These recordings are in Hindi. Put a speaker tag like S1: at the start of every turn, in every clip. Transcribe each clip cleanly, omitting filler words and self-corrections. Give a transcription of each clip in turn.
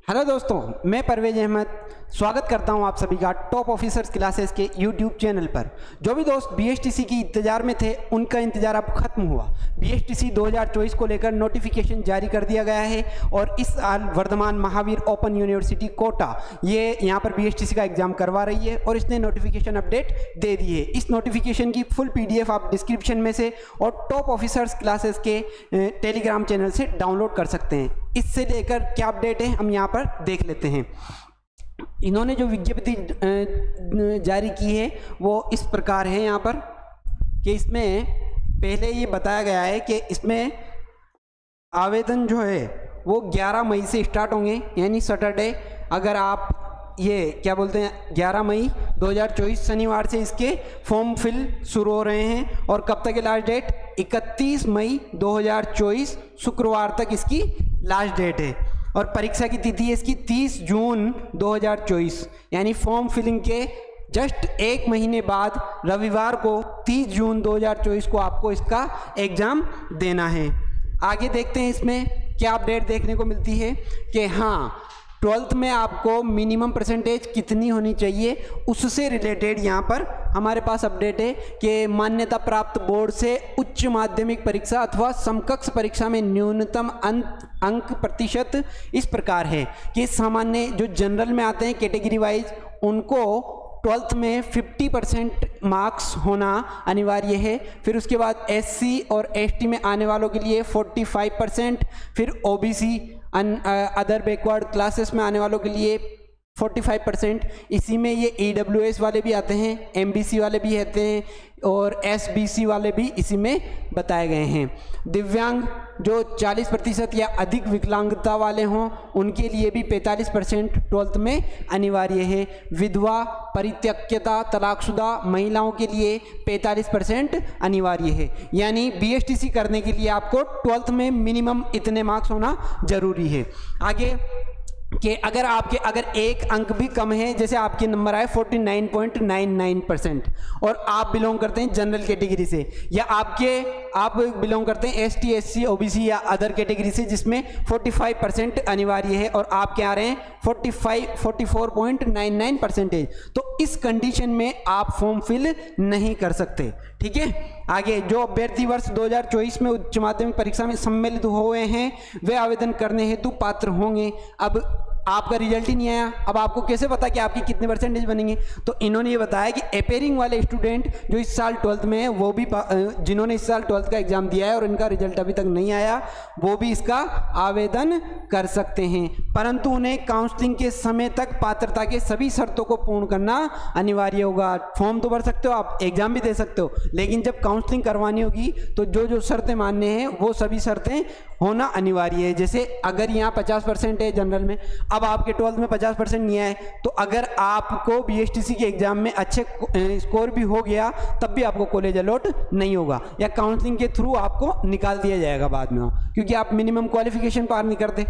S1: हेलो दोस्तों, मैं परवेज अहमद स्वागत करता हूं आप सभी का टॉप ऑफिसर्स क्लासेस के यूट्यूब चैनल पर। जो भी दोस्त बीएचटीसी की इंतजार में थे उनका इंतजार अब खत्म हुआ। बीएचटीसी 2024 को लेकर नोटिफिकेशन जारी कर दिया गया है और इस साल वर्धमान महावीर ओपन यूनिवर्सिटी कोटा ये यहाँ पर बीएचटीसी का एग्जाम करवा रही है और इसने नोटिफिकेशन अपडेट दे दी है। इस नोटिफिकेशन की फुल PDF आप डिस्क्रिप्शन में से और टॉप ऑफिसर्स क्लासेस के टेलीग्राम चैनल से डाउनलोड कर सकते हैं। इससे लेकर क्या अपडेट है हम यहाँ पर देख लेते हैं। इन्होंने जो विज्ञप्ति जारी की है वो इस प्रकार है यहाँ पर कि इसमें पहले ये बताया गया है कि इसमें आवेदन जो है वो 11 मई से स्टार्ट होंगे, यानी सैटरडे। अगर आप ये क्या बोलते हैं 11 मई 2024 शनिवार से इसके फॉर्म फिल शुरू हो रहे हैं और कब तक है लास्ट डेट 31 मई 2024 शुक्रवार तक इसकी लास्ट डेट है। और परीक्षा की तिथि है इसकी 30 जून 2024, यानी फॉर्म फिलिंग के जस्ट एक महीने बाद रविवार को 30 जून 2024 को आपको इसका एग्ज़ाम देना है। आगे देखते हैं इसमें क्या अपडेट देखने को मिलती है कि हाँ 12th में आपको मिनिमम परसेंटेज कितनी होनी चाहिए उससे रिलेटेड यहाँ पर हमारे पास अपडेट है कि मान्यता प्राप्त बोर्ड से उच्च माध्यमिक परीक्षा अथवा समकक्ष परीक्षा में न्यूनतम अंक प्रतिशत इस प्रकार है कि सामान्य जो जनरल में आते हैं कैटेगरी वाइज उनको 12th में 50% मार्क्स होना अनिवार्य है। फिर उसके बाद SC और ST में आने वालों के लिए 45%, फिर OBC अदर बैकवर्ड क्लासेस में आने वालों के लिए 45%। इसी में ये EWS वाले भी आते हैं, MBC वाले भी आते हैं और SBC वाले भी इसी में बताए गए हैं। दिव्यांग जो 40% या अधिक विकलांगता वाले हों उनके लिए भी 45% 12th में अनिवार्य है। विधवा, परित्यक्ता, तलाकशुदा महिलाओं के लिए 45% अनिवार्य है। यानी BHTC करने के लिए आपको 12th में मिनिमम इतने मार्क्स होना जरूरी है। आगे कि अगर एक अंक भी कम है, जैसे आपके नंबर आए 49.99% और आप बिलोंग करते हैं जनरल कैटेगरी से, या आप बिलोंग करते हैं ST SC OBC या अदर कैटेगरी से जिसमें 45% अनिवार्य है और आप क्या आ रहे हैं 44.99%, तो इस कंडीशन में आप फॉर्म फिल नहीं कर सकते। ठीक है। आगे जो अभ्यर्थी वर्ष 2024 में उच्च माध्यमिक परीक्षा में सम्मिलित हुए हैं वे आवेदन करने हेतु पात्र होंगे। अब आपका रिजल्ट ही नहीं आया, अब आपको कैसे पता कि आपकी कितने परसेंटेज बनेंगे? तो इन्होंने ये बताया कि अपेयरिंग वाले स्टूडेंट जो इस साल 12th में है वो भी जिन्होंने इस साल 12th का एग्जाम दिया है और इनका रिजल्ट अभी तक नहीं आया वो भी इसका आवेदन कर सकते हैं, परंतु उन्हें काउंसलिंग के समय तक पात्रता के सभी शर्तों को पूर्ण करना अनिवार्य होगा। फॉर्म तो भर सकते हो आप, एग्जाम भी दे सकते हो, लेकिन जब काउंसलिंग करवानी होगी तो जो शर्तें मानने हैं वो सभी शर्तें होना अनिवार्य है। जैसे अगर यहाँ 50% है जनरल में, अब आपके 12th में 50% नहीं आए तो अगर आपको BHTC के एग्जाम में अच्छे स्कोर भी हो गया तब भी आपको कॉलेज अलॉट नहीं होगा या काउंसलिंग के थ्रू आपको निकाल दिया जाएगा बाद में, क्योंकि आप मिनिमम क्वालिफिकेशन पार नहीं करते।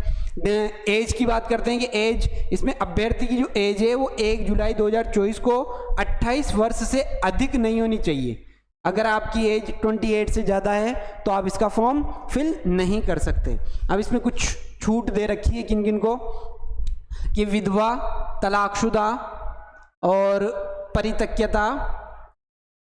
S1: एज की बात करते हैं कि एज, इसमें अभ्यर्थी की जो एज है वो 1 जुलाई 2024 को 28 वर्ष से अधिक नहीं होनी चाहिए। अगर आपकी एज 28 से ज़्यादा है तो आप इसका फॉर्म फिल नहीं कर सकते। अब इसमें कुछ छूट दे रखी है किन किन को, कि विधवा, तलाकशुदा और परित्यक्ता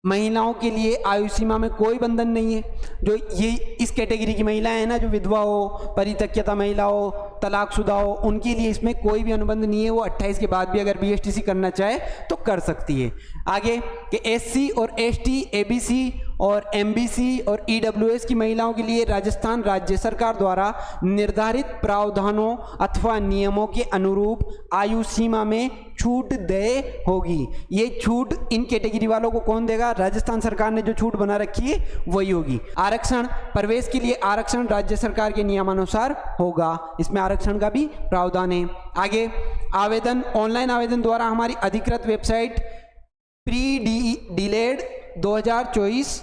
S1: महिलाओं के लिए आयु सीमा में कोई बंधन नहीं है। जो ये इस कैटेगरी की महिलाएं हैं ना, जो विधवा हो, परित्यक्ता महिला हो, तलाकशुदा हो, उनके लिए इसमें कोई भी अनुबंध नहीं है। वो 28 के बाद भी अगर BHTC करना चाहे तो कर सकती है। आगे कि SC और ST ABC और MBC और EWS की महिलाओं के लिए राजस्थान राज्य सरकार द्वारा निर्धारित प्रावधानों अथवा नियमों के अनुरूप आयु सीमा में छूट देय होगी। ये छूट इन कैटेगरी वालों को कौन देगा? राजस्थान सरकार ने जो छूट बना रखी है वही होगी। आरक्षण, प्रवेश के लिए आरक्षण राज्य सरकार के नियमानुसार होगा, इसमें आरक्षण का भी प्रावधान है। आगे आवेदन, ऑनलाइन आवेदन द्वारा हमारी अधिकृत वेबसाइट pre-delayed 2024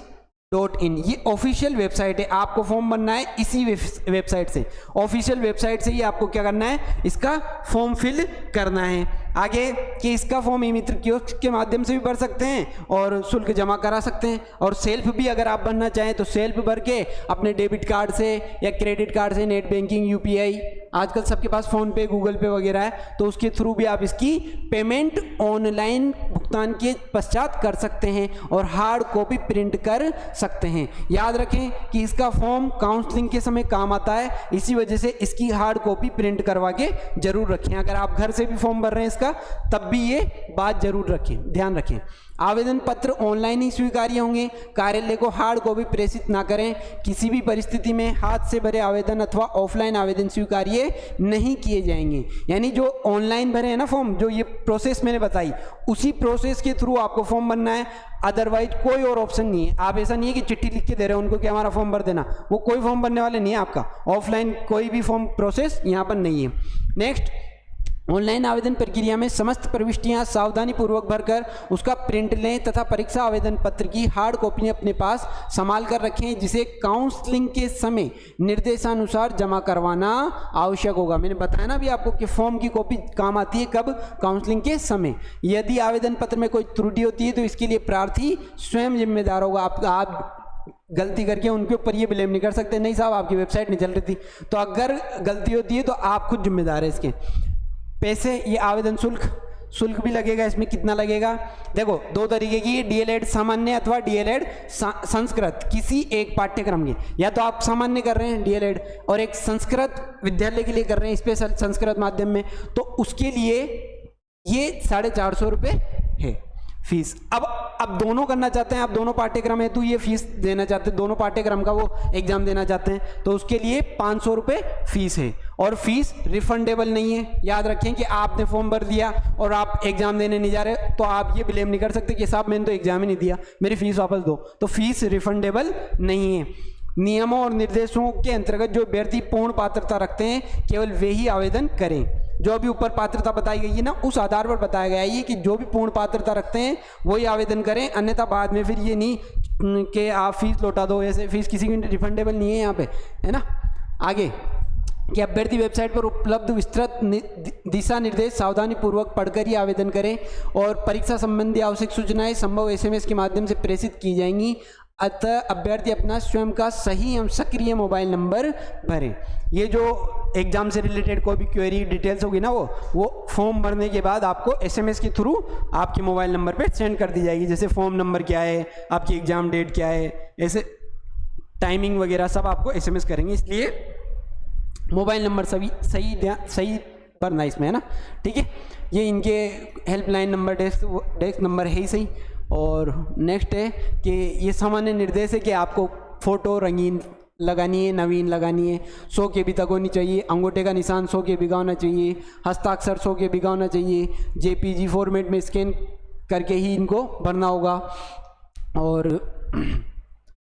S1: .in ये ऑफिशियल वेबसाइट है। आपको फॉर्म भरना है इसी वेबसाइट से, ऑफिशियल वेबसाइट से ही आपको क्या करना है, इसका फॉर्म फिल करना है। आगे कि इसका फॉर्म ई मित्र कियोस्क के माध्यम से भी भर सकते हैं और शुल्क जमा करा सकते हैं, और सेल्फ भी अगर आप भरना चाहें तो सेल्फ भर के अपने डेबिट कार्ड से या क्रेडिट कार्ड से, नेट बैंकिंग, यूपीआई, आजकल सबके पास फ़ोन पे, गूगल पे वगैरह है, तो उसके थ्रू भी आप इसकी पेमेंट ऑनलाइन भुगतान के पश्चात कर सकते हैं और हार्ड कॉपी प्रिंट कर सकते हैं। याद रखें कि इसका फॉर्म काउंसलिंग के समय काम आता है, इसी वजह से इसकी हार्ड कॉपी प्रिंट करवा के जरूर रखें। अगर आप घर से भी फॉर्म भर रहे हैं इसका, तब भी ये बात जरूर रखें, ध्यान रखें। आवेदन पत्र ऑनलाइन ही स्वीकार्य होंगे, कार्यालय को हार्ड कॉपी प्रेषित ना करें। किसी भी परिस्थिति में हाथ से भरे आवेदन अथवा ऑफलाइन आवेदन स्वीकार्य नहीं किए जाएंगे। यानी जो ऑनलाइन भरे हैं ना फॉर्म, जो ये प्रोसेस मैंने बताई, उसी प्रोसेस के थ्रू आपको फॉर्म भरना है, अदरवाइज कोई और ऑप्शन नहीं है। आप ऐसा नहीं है कि चिट्ठी लिख के दे रहे हो उनको कि हमारा फॉर्म भर देना, वो कोई फॉर्म भरने वाले नहीं है आपका। ऑफलाइन कोई भी फॉर्म प्रोसेस यहाँ पर नहीं है। नेक्स्ट, ऑनलाइन आवेदन प्रक्रिया में समस्त प्रविष्टियां सावधानी पूर्वक भरकर उसका प्रिंट लें तथा परीक्षा आवेदन पत्र की हार्ड कॉपी अपने पास संभाल कर रखें, जिसे काउंसलिंग के समय निर्देशानुसार जमा करवाना आवश्यक होगा। मैंने बताया ना अभी आपको कि फॉर्म की कॉपी काम आती है कब, काउंसलिंग के समय। यदि आवेदन पत्र में कोई त्रुटि होती है तो इसके लिए प्रार्थी स्वयं जिम्मेदार होगा। आप गलती करके उनके ऊपर ये ब्लेम नहीं कर सकते, नहीं साहब आपकी वेबसाइट नहीं चल रही थी, तो अगर गलती होती है तो आप खुद जिम्मेदार है इसके। पैसे, ये आवेदन शुल्क भी लगेगा। इसमें कितना लगेगा, देखो दो तरीके की, डीएलएड सामान्य अथवा डीएलएड संस्कृत, किसी एक पाठ्यक्रम के, या तो आप सामान्य कर रहे हैं डीएलएड और एक संस्कृत विद्यालय के लिए कर रहे हैं स्पेशल संस्कृत माध्यम में, तो उसके लिए ये 450 रुपये है फीस। अब दोनों करना चाहते हैं, आप दोनों पाठ्यक्रम है तो ये फीस देना चाहते हैं, दोनों पाठ्यक्रम का वो एग्जाम देना चाहते हैं, तो उसके लिए 500 रुपये फीस है और फीस रिफंडेबल नहीं है। याद रखें कि आपने फॉर्म भर दिया और आप एग्जाम देने नहीं जा रहे तो आप ये ब्लेम नहीं कर सकते कि साहब मैंने तो एग्जाम ही नहीं दिया, मेरी फीस वापस दो, तो फीस रिफंडेबल नहीं है। नियमों और निर्देशों के अंतर्गत जो अभ्यर्थी पूर्ण पात्रता रखते हैं केवल वे ही आवेदन करें। जो अभी ऊपर पात्रता बताई गई है ना, उस आधार पर बताया गया है ये कि जो भी पूर्ण पात्रता रखते हैं वही आवेदन करें, अन्यथा बाद में फिर ये नहीं कि आप फीस लौटा दो, ऐसे फीस किसी की रिफंडेबल नहीं है यहाँ पे, है ना। आगे कि अभ्यर्थी वेबसाइट पर उपलब्ध विस्तृत दिशा निर्देश सावधानी पूर्वक पढ़कर ही आवेदन करें और परीक्षा संबंधी आवश्यक सूचनाएं संभव एसएमएस के माध्यम से प्रेषित की जाएंगी। अतः अभ्यर्थी अपना स्वयं का सही एवं सक्रिय मोबाइल नंबर भरें। ये जो एग्जाम से रिलेटेड कोई भी क्वेरी डिटेल्स होगी ना, वो फॉर्म भरने के बाद आपको एसएमएस के थ्रू आपके मोबाइल नंबर पे सेंड कर दी जाएगी। जैसे फॉर्म नंबर क्या है, आपकी एग्जाम डेट क्या है, ऐसे टाइमिंग वगैरह सब आपको एसएमएस करेंगे, इसलिए मोबाइल नंबर सही भरना इसमें, है ना, ठीक है। ये इनके हेल्पलाइन नंबर, डेस्क नंबर है ही सही। और नेक्स्ट है कि ये सामान्य निर्देश है कि आपको फ़ोटो रंगीन लगानी है, नवीन लगानी है, 100 KB तक होनी चाहिए, अंगूठे का निशान 100 KB का होना चाहिए, हस्ताक्षर 100 KB का होना चाहिए, JPG फॉर्मेट में स्कैन करके ही इनको भरना होगा। और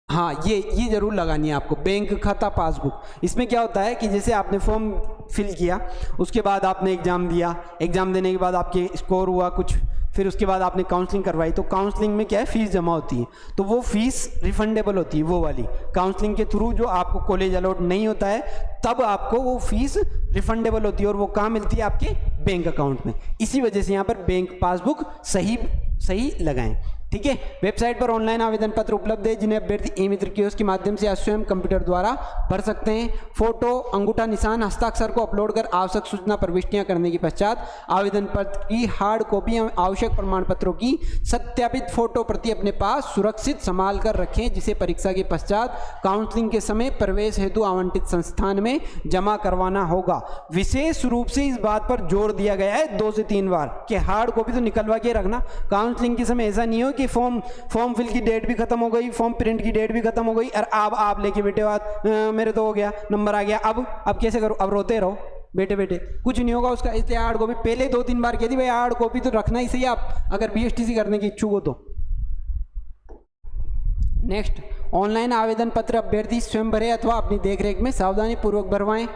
S1: हाँ, ये जरूर लगानी है आपको, बैंक खाता पासबुक। इसमें क्या होता है कि जैसे आपने फॉर्म फिल किया, उसके बाद आपने एग्ज़ाम दिया, एग्ज़ाम देने के बाद आपके स्कोर हुआ कुछ, फिर उसके बाद आपने काउंसलिंग करवाई, तो काउंसलिंग में क्या है, फीस जमा होती है, तो वो फीस रिफंडेबल होती है, वो वाली काउंसलिंग के थ्रू जो आपको कॉलेज अलॉट नहीं होता है तब आपको वो फीस रिफंडेबल होती है और वो कहाँ मिलती है, आपके बैंक अकाउंट में। इसी वजह से यहाँ पर बैंक पासबुक सही लगाएं, ठीक है। वेबसाइट पर ऑनलाइन आवेदन पत्र उपलब्ध है जिन्हें अभ्यर्थी ई मित्र कियोस्क के माध्यम से या स्वयं कंप्यूटर द्वारा भर सकते हैं। फोटो, अंगूठा निशान, हस्ताक्षर को अपलोड कर आवश्यक सूचना प्रविष्टियां करने के पश्चात आवेदन पत्र की हार्ड कॉपी एवं आवश्यक प्रमाण पत्रों की सत्यापित फोटो प्रति अपने पास सुरक्षित संभाल कर रखें, जिसे परीक्षा के पश्चात काउंसलिंग के समय प्रवेश हेतु आवंटित संस्थान में जमा करवाना होगा। विशेष रूप से इस बात पर जोर दिया गया है 2 से 3 बार कि हार्ड कॉपी तो निकलवा के रखना। काउंसलिंग के समय ऐसा नहीं हो कि फॉर्म फिल की डेट भी खत्म हो गई, फॉर्म प्रिंट की डेट भी खत्म हो गई और आप लेके बैठे हो, मेरे तो हो गया, नंबर आ गया, अब कैसे करूं, अब रोते रहो बैठे कुछ नहीं होगा उसका। इसलिए हार्ड कॉपी पहले 2-3 बार कह दी भाई, हार्ड कॉपी तो रखना ही सही आप अगर BSTC करने की इच्छुक हो तो। नेक्स्ट, ऑनलाइन आवेदन पत्र अभ्यर्थी स्वयं भरे अथवा अपनी देखरेख में सावधानी पूर्वक भरवाएं।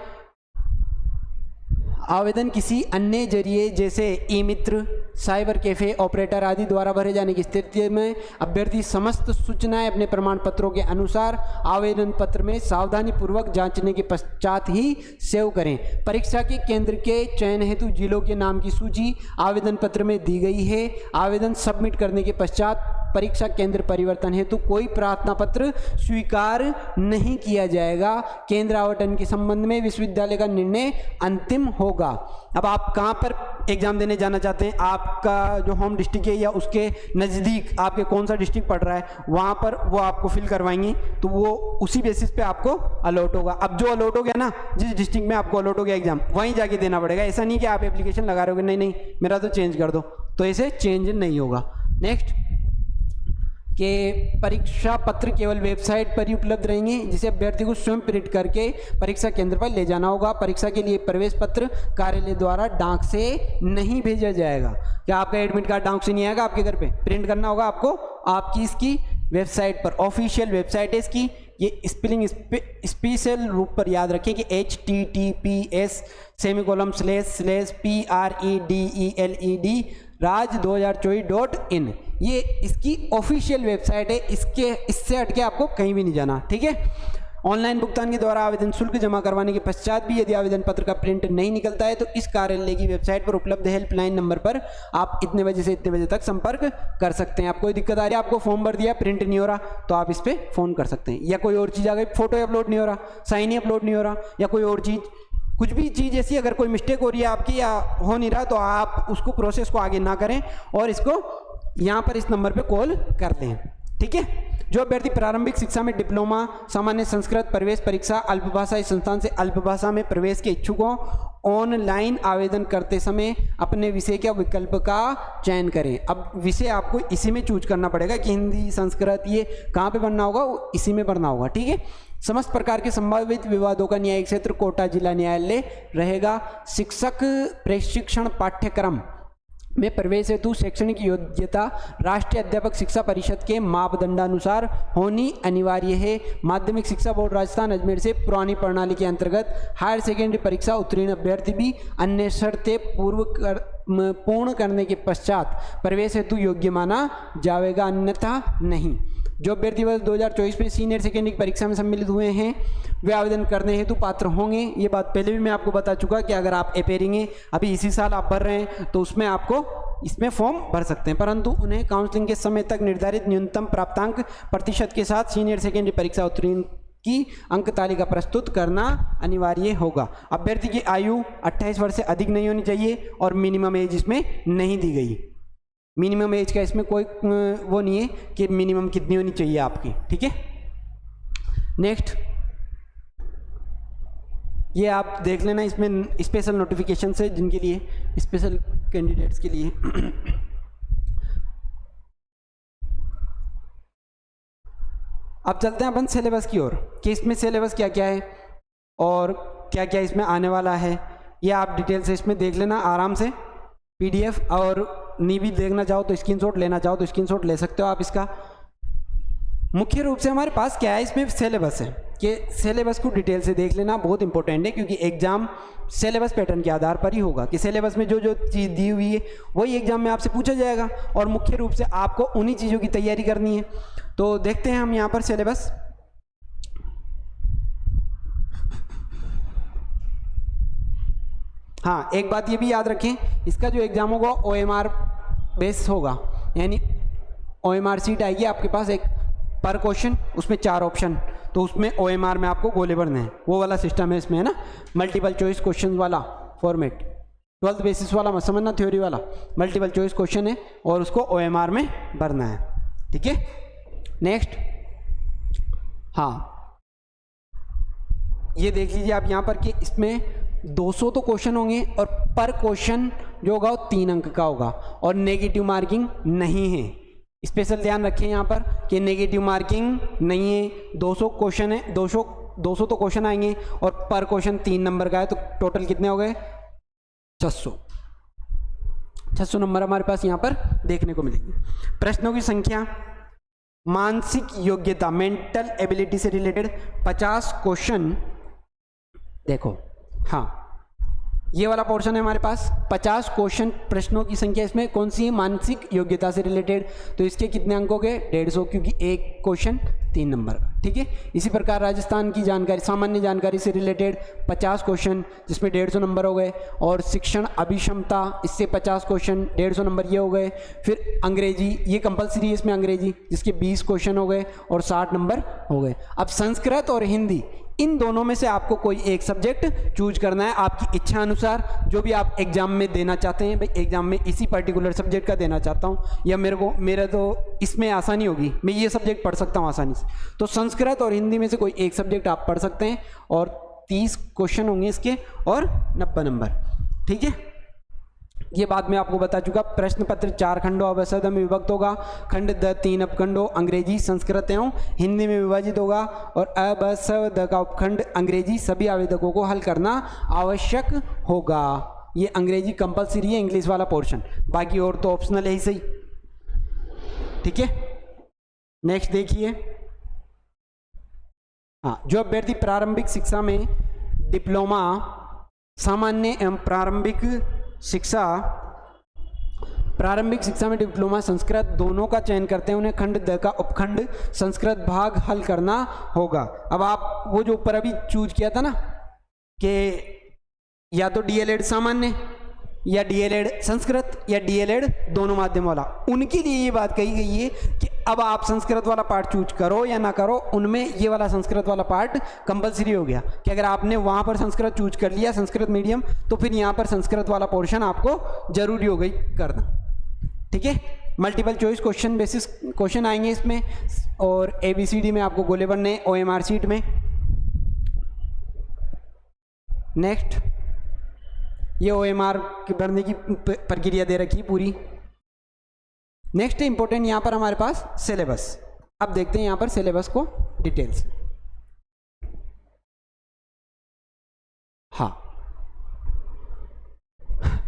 S1: आवेदन किसी अन्य जरिए जैसे ई मित्र, साइबर कैफे ऑपरेटर आदि द्वारा भरे जाने की स्थिति में अभ्यर्थी समस्त सूचनाएं अपने प्रमाण पत्रों के अनुसार आवेदन पत्र में सावधानी पूर्वक जांचने के पश्चात ही सेव करें। परीक्षा के केंद्र के चयन हेतु जिलों के नाम की सूची आवेदन पत्र में दी गई है। आवेदन सबमिट करने के पश्चात परीक्षा केंद्र परिवर्तन हेतु कोई प्रार्थना पत्र स्वीकार नहीं किया जाएगा। केंद्र आवंटन के संबंध में विश्वविद्यालय का निर्णय अंतिम होगा। अब आप कहाँ पर एग्जाम देने जाना चाहते हैं, आपका जो होम डिस्ट्रिक्ट है या उसके नज़दीक आपके कौन सा डिस्ट्रिक्ट पड़ रहा है, वहाँ पर वो आपको फिल करवाएंगे, तो वो उसी बेसिस पे आपको अलॉट होगा। अब जो अलॉट हो गया ना, जिस डिस्ट्रिक्ट में आपको अलॉट हो गया एग्जाम, वहीं जाके देना पड़ेगा। ऐसा नहीं कि आप एप्लीकेशन लगा रहे हो नहीं नहीं मेरा तो चेंज कर दो, तो ऐसे चेंज नहीं होगा। नेक्स्ट कि परीक्षा पत्र केवल वेबसाइट पर ही उपलब्ध रहेंगे, जिसे अभ्यर्थी को स्वयं प्रिंट करके परीक्षा केंद्र पर ले जाना होगा। परीक्षा के लिए प्रवेश पत्र कार्यालय द्वारा डाक से नहीं भेजा जाएगा। क्या आपका एडमिट कार्ड डाक से नहीं आएगा आपके घर पे, प्रिंट करना होगा आपको आपकी इसकी वेबसाइट पर, ऑफिशियल वेबसाइट है इसकी। ये स्पेलिंग स्पेशल रूप पर याद रखें कि https://PREDELED raj2024.in ये इसकी ऑफिशियल वेबसाइट है। इससे हटके आपको कहीं भी नहीं जाना, ठीक है। ऑनलाइन भुगतान के द्वारा आवेदन शुल्क जमा करवाने के पश्चात भी यदि आवेदन पत्र का प्रिंट नहीं निकलता है तो इस कार्यालय की वेबसाइट पर उपलब्ध हेल्पलाइन नंबर पर आप इतने बजे से इतने बजे तक संपर्क कर सकते हैं। आपको कोई दिक्कत आ रही है, आपको फॉर्म भर दिया प्रिंट नहीं हो रहा, तो आप इस पर फोन कर सकते हैं। या कोई और चीज़ आ गई, फोटो अपलोड नहीं हो रहा, साइन ही अपलोड नहीं हो रहा, या कोई और चीज़, कुछ भी चीज़ ऐसी अगर कोई मिस्टेक हो रही है आपकी या हो नहीं रहा, तो आप उसको प्रोसेस को आगे ना करें और इसको यहाँ पर इस नंबर पे कॉल कर दें, ठीक है। जो अभ्यर्थी प्रारंभिक शिक्षा में डिप्लोमा, सामान्य संस्कृत प्रवेश परीक्षा, अल्पभाषाई संस्थान से अल्पभाषा में प्रवेश के इच्छुक हों, ऑनलाइन आवेदन करते समय अपने विषय के विकल्प का चयन करें। अब विषय आपको इसी में चूज करना पड़ेगा कि हिंदी, संस्कृत, ये कहाँ पे भरना होगा, वो इसी में भरना होगा, ठीक है। समस्त प्रकार के संभावित विवादों का न्यायिक क्षेत्र कोटा जिला न्यायालय रहेगा। शिक्षक प्रशिक्षण पाठ्यक्रम में प्रवेश हेतु शैक्षणिक योग्यता राष्ट्रीय अध्यापक शिक्षा परिषद के मापदंडानुसार होनी अनिवार्य है। माध्यमिक शिक्षा बोर्ड राजस्थान अजमेर से पुरानी प्रणाली के अंतर्गत हायर सेकेंडरी परीक्षा उत्तीर्ण अभ्यर्थी भी अन्य शर्तें पूर्ण करने के पश्चात प्रवेश हेतु योग्य माना जाएगा, अन्यथा नहीं। जो अभ्यर्थी वर्ष 2024 में सीनियर सेकेंडरी परीक्षा में सम्मिलित हुए हैं वे आवेदन करने हेतु पात्र होंगे। ये बात पहले भी मैं आपको बता चुका कि अगर आप अपेयरिंग है अभी इसी साल आप भर रहे हैं तो उसमें आपको इसमें फॉर्म भर सकते हैं, परंतु उन्हें काउंसलिंग के समय तक निर्धारित न्यूनतम प्राप्तांक प्रतिशत के साथ सीनियर सेकेंडरी परीक्षा उत्तीर्ण की अंक तालिका प्रस्तुत करना अनिवार्य होगा। अभ्यर्थी की आयु 28 वर्ष से अधिक नहीं होनी चाहिए और मिनिमम एज इसमें नहीं दी गई। मिनिमम एज का इसमें कोई वो नहीं है कि मिनिमम कितनी होनी चाहिए आपकी, ठीक है। नेक्स्ट ये आप देख लेना, इसमें स्पेशल नोटिफिकेशन है जिनके लिए, स्पेशल कैंडिडेट्स के लिए। अब चलते हैं अपन सिलेबस की ओर कि इसमें सिलेबस क्या क्या है और क्या क्या इसमें आने वाला है। ये आप डिटेल से इसमें देख लेना आराम से, PDF, और नहीं भी देखना चाहो तो स्क्रीनशॉट लेना चाहो तो स्क्रीनशॉट ले सकते हो आप इसका। मुख्य रूप से हमारे पास क्या है, इसमें सिलेबस है कि सिलेबस को डिटेल से देख लेना बहुत इंपॉर्टेंट है, क्योंकि एग्जाम सिलेबस पैटर्न के आधार पर ही होगा कि सिलेबस में जो जो चीज़ दी हुई है वही एग्जाम में आपसे पूछा जाएगा और मुख्य रूप से आपको उन्हीं चीज़ों की तैयारी करनी है। तो देखते हैं हम यहाँ पर सिलेबस। हाँ, एक बात ये भी याद रखें, इसका जो एग्ज़ाम होगा OMR बेस होगा, यानी OMR सीट आएगी आपके पास एक पर क्वेश्चन, उसमें 4 ऑप्शन, तो उसमें OMR में आपको गोले भरने हैं, वो वाला सिस्टम है इसमें, है ना। मल्टीपल चॉइस क्वेश्चन वाला फॉर्मेट, 12th बेसिस वाला मत समझना, थ्योरी वाला मल्टीपल चॉइस क्वेश्चन है और उसको OMR में भरना है, ठीक है। नेक्स्ट, हाँ ये देख लीजिए आप यहाँ पर कि इसमें 200 तो क्वेश्चन होंगे और पर क्वेश्चन जो होगा वो 3 अंक का होगा और नेगेटिव मार्किंग नहीं है। स्पेशल ध्यान रखें यहाँ पर कि नेगेटिव मार्किंग नहीं है। 200 क्वेश्चन है, 200 तो क्वेश्चन आएंगे और पर क्वेश्चन 3 नंबर का है, तो टोटल कितने हो गए 600 नंबर हमारे पास यहाँ पर देखने को मिलेंगे। प्रश्नों की संख्या, मानसिक योग्यता मेंटल एबिलिटी से रिलेटेड 50 क्वेश्चन। देखो हाँ, ये वाला पोर्शन है हमारे पास 50 क्वेश्चन, प्रश्नों की संख्या इसमें कौन सी है, मानसिक योग्यता से रिलेटेड। तो इसके कितने अंकों के, 150, क्योंकि एक क्वेश्चन 3 नंबर का, ठीक है। इसी प्रकार राजस्थान की जानकारी, सामान्य जानकारी से रिलेटेड 50 क्वेश्चन जिसमें 150 नंबर हो गए, और शिक्षण अभिक्षमता इससे 50 क्वेश्चन 150 नंबर ये हो गए। फिर अंग्रेजी, ये कंपलसरी है इसमें अंग्रेजी, जिसके 20 क्वेश्चन हो गए और 60 नंबर हो गए। अब संस्कृत और हिंदी, इन दोनों में से आपको कोई एक सब्जेक्ट चूज करना है आपकी इच्छा अनुसार, जो भी आप एग्जाम में देना चाहते हैं। भाई एग्जाम में इसी पर्टिकुलर सब्जेक्ट का देना चाहता हूँ, या मेरा तो इसमें आसानी होगी, मैं ये सब्जेक्ट पढ़ सकता हूँ आसानी से, तो संस्कृत और हिंदी में से कोई एक सब्जेक्ट आप पढ़ सकते हैं, और 30 क्वेश्चन होंगे इसके और 90 नंबर, ठीक है। ये बात मैं आपको बता चुका। प्रश्न पत्र 4 खंडों अवसद में विभक्त होगा। खंड द 3 उपखंडों अंग्रेजी, संस्कृत एवं हिंदी में विभाजित होगा, और अवसद का उपखंड अंग्रेजी सभी आवेदकों को हल करना आवश्यक होगा। ये अंग्रेजी कंपलसरी है, इंग्लिश वाला पोर्शन, बाकी और तो ऑप्शनल है ही सही, ठीक है। नेक्स्ट देखिए, हाँ, जो अभ्यर्थी प्रारंभिक शिक्षा में डिप्लोमा, सामान्य एवं प्रारंभिक शिक्षा में डिप्लोमा संस्कृत दोनों का चयन करते हैं, उन्हें खंड द का उपखंड संस्कृत भाग हल करना होगा। अब आप वो जो ऊपर अभी चूज किया था ना कि या तो डीएलएड सामान्य या डीएलएड संस्कृत या डीएलएड दोनों माध्यम वाला, उनके लिए ये बात कही गई है कि अब आप संस्कृत वाला पार्ट चूज करो या ना करो, उनमें ये वाला संस्कृत वाला पार्ट कंपलसरी हो गया कि अगर आपने वहां पर संस्कृत चूज कर लिया, संस्कृत मीडियम, तो फिर यहाँ पर संस्कृत वाला पोर्शन आपको जरूरी हो गई करना, ठीक है। Multiple choice question basis question आएंगे इसमें, और ABCD में आपको गोले बनने OMR शीट में। नेक्स्ट, ये OMR भरने की प्रक्रिया दे रखी पूरी। नेक्स्ट इंपॉर्टेंट यहां पर हमारे पास सिलेबस। अब देखते हैं यहां पर सिलेबस को डिटेल्स। हाँ,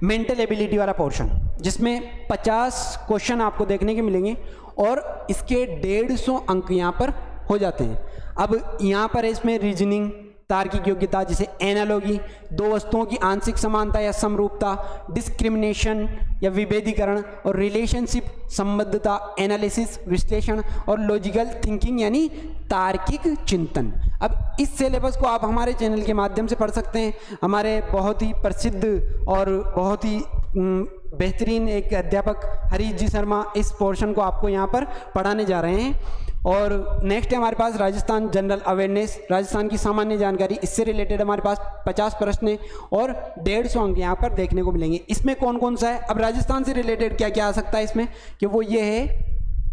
S1: मेंटल एबिलिटी वाला पोर्शन, जिसमें 50 क्वेश्चन आपको देखने के मिलेंगे, और इसके 150 अंक यहां पर हो जाते हैं। अब यहां पर इसमें रीजनिंग, तार्किक योग्यता जैसे एनालॉजी, दो वस्तुओं की आंशिक समानता या समरूपता, डिस्क्रिमिनेशन या विभेदीकरण, और रिलेशनशिप, संबद्धता, एनालिसिस, विश्लेषण, और लॉजिकल थिंकिंग यानी तार्किक चिंतन। अब इस सिलेबस को आप हमारे चैनल के माध्यम से पढ़ सकते हैं। हमारे बहुत ही प्रसिद्ध और बहुत ही बेहतरीन एक अध्यापक हरीश जी शर्मा इस पोर्शन को आपको यहाँ पर पढ़ाने जा रहे हैं। और नेक्स्ट है हमारे पास राजस्थान जनरल अवेयरनेस, राजस्थान की सामान्य जानकारी, इससे रिलेटेड हमारे पास 50 प्रश्न हैं और 150 अंक यहाँ पर देखने को मिलेंगे। इसमें कौन कौन सा है, अब राजस्थान से रिलेटेड क्या क्या आ सकता है इसमें, कि वो ये है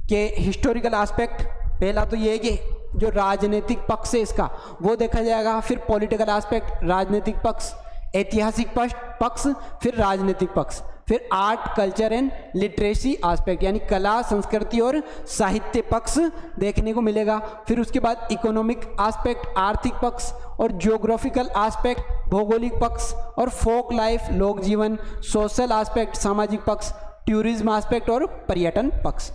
S1: कि हिस्टोरिकल एस्पेक्ट, पहला तो ये है कि जो राजनीतिक पक्ष है इसका वो देखा जाएगा, फिर पॉलिटिकल एस्पेक्ट, राजनीतिक पक्ष, ऐतिहासिक पक्ष, फिर राजनीतिक पक्ष, फिर art, culture and literacy aspect यानी कला, संस्कृति और साहित्य पक्ष देखने को मिलेगा। फिर उसके बाद इकोनॉमिक एस्पेक्ट, आर्थिक पक्ष, और ज्योग्राफिकल एस्पेक्ट, भौगोलिक पक्ष, और फोक लाइफ, लोक जीवन, सोशल एस्पेक्ट, सामाजिक पक्ष, टूरिज्म एस्पेक्ट और पर्यटन पक्ष।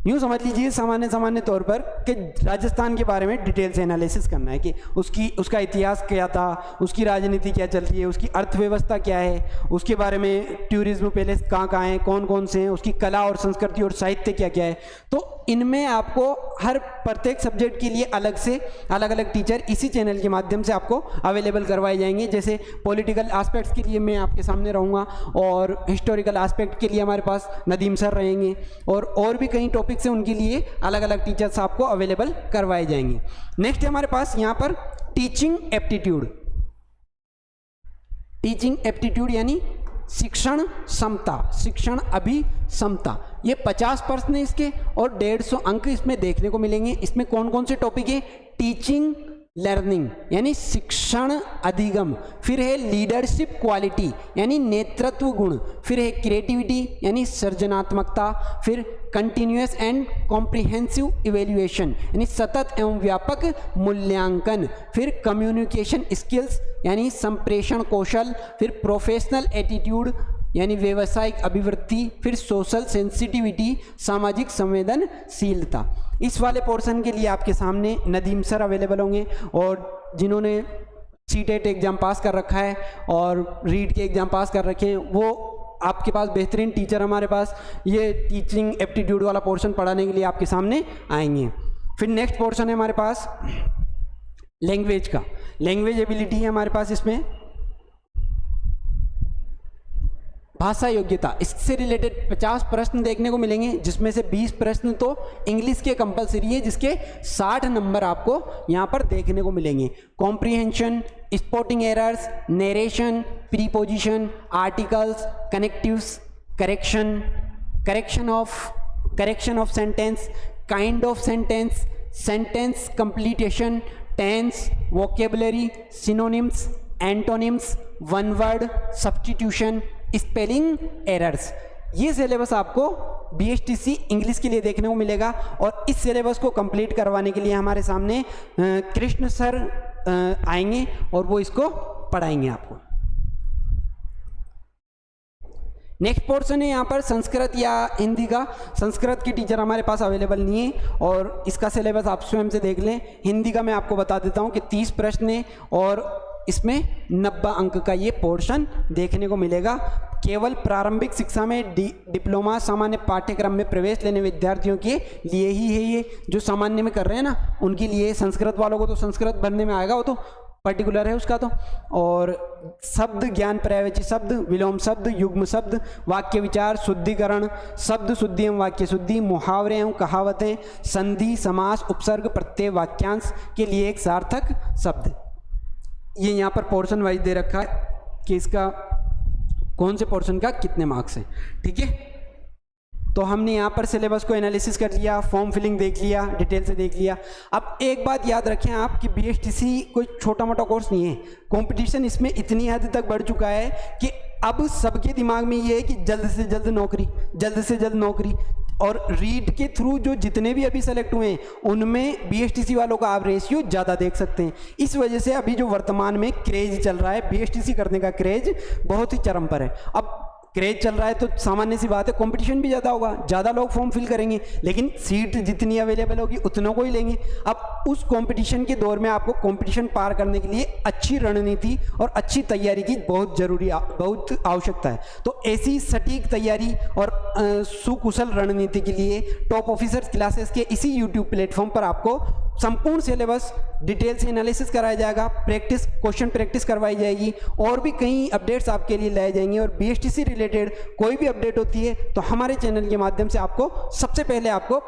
S1: यूँ समझ लीजिए सामान्य तौर पर कि राजस्थान के बारे में डिटेल से एनालिसिस करना है कि उसका इतिहास क्या था, उसकी राजनीति क्या चल रही है, उसकी अर्थव्यवस्था क्या है, उसके बारे में टूरिज्म पैलेस कहाँ कहाँ हैं, कौन कौन से हैं, उसकी कला और संस्कृति और साहित्य क्या क्या है। तो इनमें आपको हर प्रत्येक सब्जेक्ट के लिए अलग से अलग अलग टीचर इसी चैनल के माध्यम से आपको अवेलेबल करवाए जाएंगे। जैसे पॉलिटिकल एस्पेक्ट्स के लिए मैं आपके सामने रहूँगा, और हिस्टोरिकल एस्पेक्ट के लिए हमारे पास नदीम सर रहेंगे, और भी कई टॉपिक से उनके लिए अलग अलग टीचर्स आपको अवेलेबल करवाए जाएंगे। नेक्स्ट है हमारे पास यहाँ पर टीचिंग एप्टीट्यूड। टीचिंग एप्टीट्यूड यानी शिक्षण क्षमता, शिक्षण अभिक्षमता। ये 50 प्रश्न है इसके और 150 अंक इसमें देखने को मिलेंगे। इसमें कौन कौन से टॉपिक है, टीचिंग लर्निंग यानी शिक्षण अधिगम, फिर है लीडरशिप क्वालिटी यानी नेतृत्व गुण, फिर है क्रिएटिविटी यानी सृजनात्मकता, फिर कंटिन्यूअस एंड कॉम्प्रिहेंसिव इवेल्युएशन यानी सतत एवं व्यापक मूल्यांकन, फिर कम्युनिकेशन स्किल्स यानी संप्रेषण कौशल, फिर प्रोफेशनल एटीट्यूड यानी व्यवसायिक अभिवृत्ति, फिर सोशल सेंसिटिविटी सामाजिक संवेदनशीलता। इस वाले पोर्शन के लिए आपके सामने नदीम सर अवेलेबल होंगे, और जिन्होंने सीटेट एग्ज़ाम पास कर रखा है और रीड के एग्ज़ाम पास कर रखे हैं, वो आपके पास बेहतरीन टीचर हमारे पास ये टीचिंग एप्टीट्यूड वाला पोर्शन पढ़ाने के लिए आपके सामने आएंगे। फिर नेक्स्ट पोर्शन है हमारे पास लैंग्वेज का। लैंग्वेज एबिलिटी है हमारे पास, इसमें भाषा योग्यता, इससे रिलेटेड 50 प्रश्न देखने को मिलेंगे, जिसमें से 20 प्रश्न तो इंग्लिश के कंपलसरी है, जिसके 60 नंबर आपको यहाँ पर देखने को मिलेंगे। Comprehension, spotting errors, narration, preposition, articles, connectives, correction of sentence, kind of sentence, sentence completion, tense, vocabulary, synonyms, antonyms, one word substitution, spelling errors. ये सिलेबस आपको BSTC इंग्लिश के लिए देखने को मिलेगा और इस सिलेबस को कंप्लीट करवाने के लिए हमारे सामने कृष्ण सर आएंगे और वो इसको पढ़ाएंगे आपको। नेक्स्ट पोर्शन है यहाँ पर संस्कृत या हिंदी का। संस्कृत की टीचर हमारे पास अवेलेबल नहीं है और इसका सिलेबस आप स्वयं से देख लें। हिंदी का मैं आपको बता देता हूँ कि 30 प्रश्न है और इसमें 90 अंक का ये पोर्शन देखने को मिलेगा। केवल प्रारंभिक शिक्षा में डिप्लोमा सामान्य पाठ्यक्रम में प्रवेश लेने विद्यार्थियों के लिए ही है ये, जो सामान्य में कर रहे हैं ना उनके लिए। संस्कृत वालों को तो संस्कृत भरने में आएगा, वो तो पर्टिकुलर है उसका तो। और शब्द ज्ञान, पर्यायवाची शब्द, विलोम शब्द, युग्म शब्द, वाक्य विचार, शुद्धिकरण, शब्द शुद्धि एवं वाक्य शुद्धि, मुहावरे एवं कहावतें, संधि, समास, उपसर्ग, प्रत्यय, वाक्यांश के लिए एक सार्थक शब्द। ये यहाँ पर पोर्शन वाइज दे रखा है कि इसका कौन से पोर्शन का कितने मार्क्स हैं, ठीक है। तो हमने यहाँ पर सिलेबस को एनालिसिस कर लिया, फॉर्म फिलिंग देख लिया, डिटेल से देख लिया। अब एक बात याद रखें आप कि BSTC कोई छोटा मोटा कोर्स नहीं है। कंपटीशन इसमें इतनी हद तक बढ़ चुका है कि अब सबके दिमाग में ये है कि जल्द से जल्द नौकरी, जल्द से जल्द नौकरी। और रीड के थ्रू जो जितने भी अभी सेलेक्ट हुए हैं उनमें BSTC वालों का आप रेशियो ज़्यादा देख सकते हैं। इस वजह से अभी जो वर्तमान में क्रेज चल रहा है, BSTC करने का क्रेज बहुत ही चरम पर है। अब क्रेज चल रहा है तो सामान्य सी बात है कंपटीशन भी ज़्यादा होगा, ज़्यादा लोग फॉर्म फिल करेंगे, लेकिन सीट जितनी अवेलेबल होगी उतनों को ही लेंगे। अब उस कंपटीशन के दौर में आपको कंपटीशन पार करने के लिए अच्छी रणनीति और अच्छी तैयारी की बहुत आवश्यकता है। तो ऐसी सटीक तैयारी और सुकुशल रणनीति के लिए टॉप ऑफिसर्स क्लासेस के इसी यूट्यूब प्लेटफॉर्म पर आपको संपूर्ण सिलेबस डिटेल से एनालिसिस कराया जाएगा, क्वेश्चन प्रैक्टिस करवाई जाएगी और भी कई अपडेट्स आपके लिए लाए जाएंगे। और BSTC रिलेटेड कोई भी अपडेट होती है तो हमारे चैनल के माध्यम से आपको सबसे पहले आपको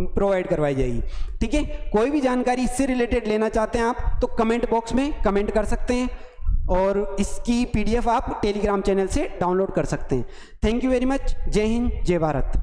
S1: प्रोवाइड करवाई जाएगी, ठीक है। कोई भी जानकारी इससे रिलेटेड लेना चाहते हैं आप तो कमेंट बॉक्स में कमेंट कर सकते हैं और इसकी PDF आप टेलीग्राम चैनल से डाउनलोड कर सकते हैं। Thank you very much. जय हिंद, जय भारत।